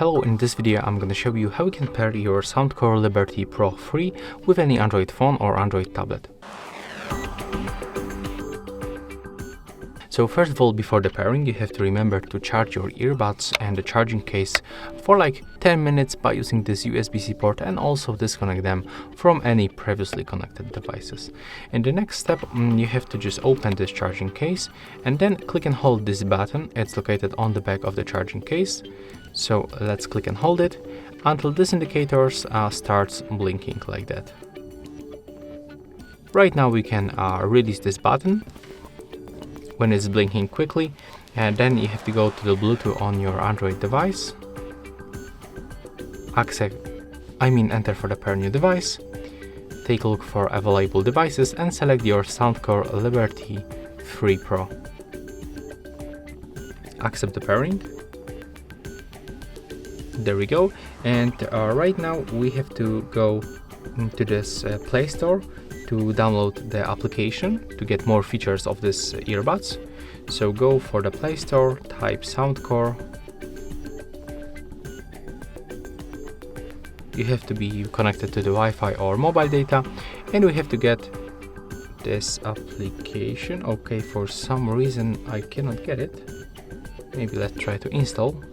Hello, in this video I'm going to show you how you can pair your Soundcore Liberty Pro 3 with any Android phone or Android tablet. So first of all, before the pairing, you have to remember to charge your earbuds and the charging case for like 10 minutes by using this USB-C port, and also disconnect them from any previously connected devices. In the next step, you have to just open this charging case and then click and hold this button. It's located on the back of the charging case. So let's click and hold it until this indicator starts blinking like that. Right now we can release this button when it's blinking quickly, and then you have to go to the Bluetooth on your Android device, enter for the pair new device, take a look for available devices and select your Soundcore Liberty 3 Pro. Accept the pairing. There we go. And right now we have to go into this Play Store to download the application to get more features of this earbuds. So go for the Play Store, type Soundcore. You have to be connected to the Wi-Fi or mobile data, and we have to get this application. Okay, for some reason I cannot get it. Maybe let's try to install.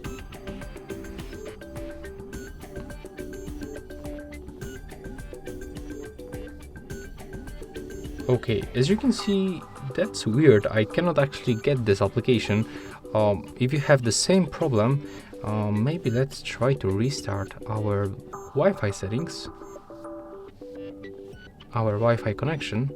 Okay, as you can see, that's weird. I cannot actually get this application. If you have the same problem, maybe let's try to restart our Wi-Fi settings, our Wi-Fi connection.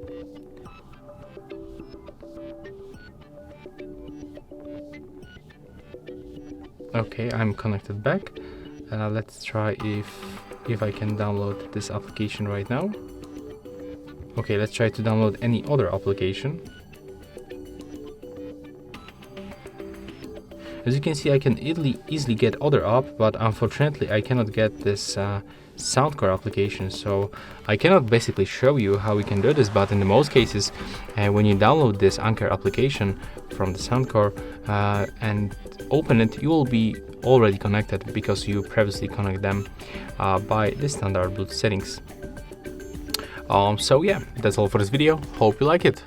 Okay, I'm connected back. Let's try if I can download this application right now. Okay, let's try to download any other application. As you can see, I can easily get other app, but unfortunately I cannot get this Soundcore application, so I cannot basically show you how we can do this. But in the most cases, when you download this Anchor application from the Soundcore and open it, you will be already connected because you previously connect them by the standard Bluetooth settings. So yeah, that's all for this video. Hope you like it.